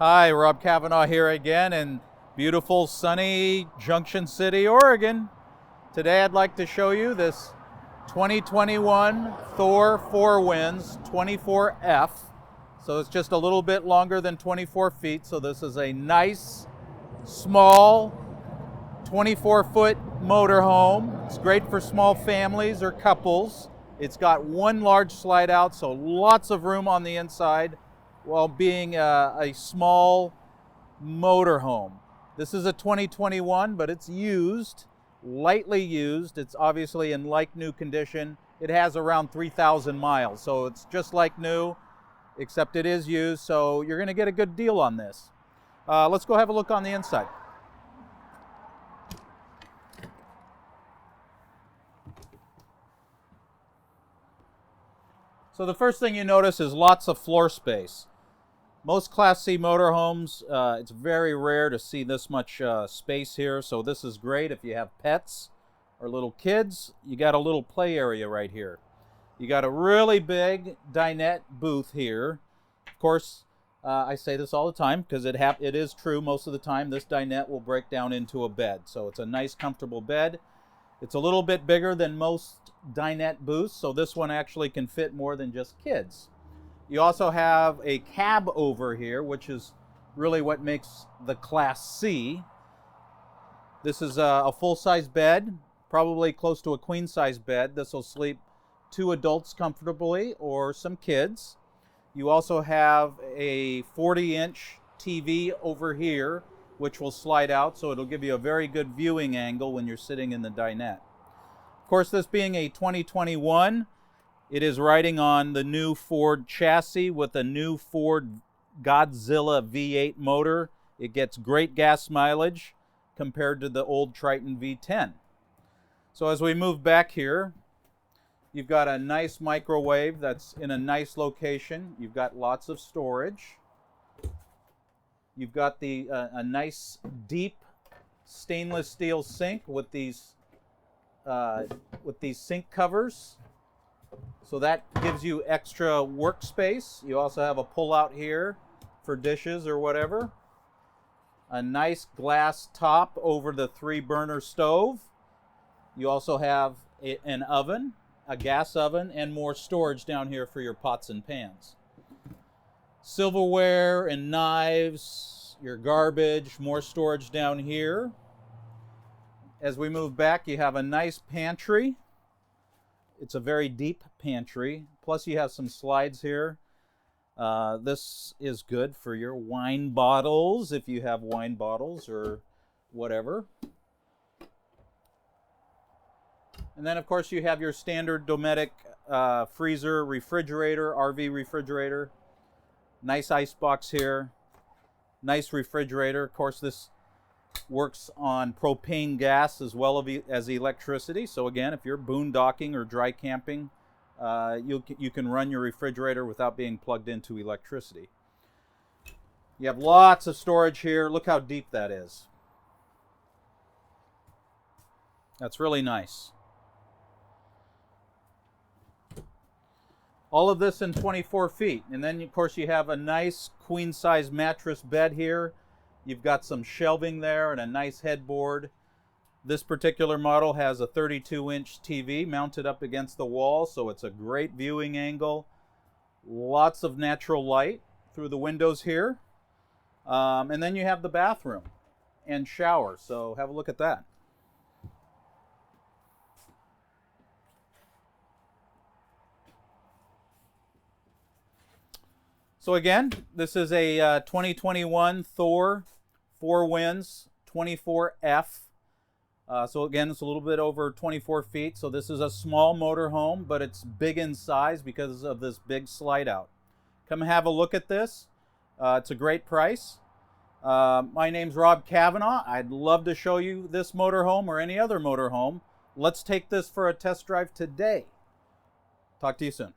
Hi, rKavanaugh here again in beautiful sunny Junction City, Oregon. Today I'd like to show you this 2021 Thor 4 Winds 24F. So it's just a little bit longer than 24 feet. So this is a nice, small, 24-foot motorhome. It's great for small families or couples. It's got one large slide out, so lots of room on the inside, while being a small motorhome. This is a 2021, but it's used, lightly used. It's obviously in like new condition. It has around 3,000 miles, so it's just like new, except it is used, so you're gonna get a good deal on this. Let's go have a look on the inside. So the first thing you notice is lots of floor space. Most Class C motorhomes, it's very rare to see this much space here, so this is great if you have pets or little kids. You got a little play area right here. You got a really big dinette booth here. Of course, I say this all the time because it is true most of the time. This dinette will break down into a bed, so it's a nice, comfortable bed. It's a little bit bigger than most dinette booths, so this one actually can fit more than just kids. You also have a cab over here, which is really what makes the Class C. This is a full-size bed, probably close to a queen-size bed. This will sleep 2 adults comfortably or some kids. You also have a 40-inch TV over here, which will slide out, so it'll give you a very good viewing angle when you're sitting in the dinette. Of course, this being a 2021, it is riding on the new Ford chassis with a new Ford Godzilla V8 motor. It gets great gas mileage compared to the old Triton V10. So as we move back here, you've got a nice microwave that's in a nice location. You've got lots of storage. You've got a nice deep stainless steel sink with these sink covers. So that gives you extra workspace. You also have a pull-out here for dishes or whatever. A nice glass top over the 3-burner stove. You also have an oven, a gas oven, and more storage down here for your pots and pans. Silverware and knives, your garbage, more storage down here. As we move back, you have a nice pantry. It's a very deep pantry. Plus you have some slides here. This is good for your wine bottles, if you have wine bottles or whatever. And then of course you have your standard Dometic freezer, refrigerator, RV refrigerator. Nice ice box here. Nice refrigerator. Of course this works on propane gas as well as electricity. So again, if you're boondocking or dry camping, you can run your refrigerator without being plugged into electricity. You have lots of storage here. Look how deep that is. That's really nice. All of this in 24 feet. And then of course you have a nice queen-size mattress bed here. You've got some shelving there and a nice headboard. This particular model has a 32-inch TV mounted up against the wall, so it's a great viewing angle. Lots of natural light through the windows here. And then you have the bathroom and shower, so have a look at that. So again, this is a 2021 Thor 4 Winds 24F. So again, it's a little bit over 24 feet. So this is a small motorhome, but it's big in size because of this big slide out. Come have a look at this. It's a great price. My name's rKavanaugh. I'd love to show you this motorhome or any other motorhome. Let's take this for a test drive today. Talk to you soon.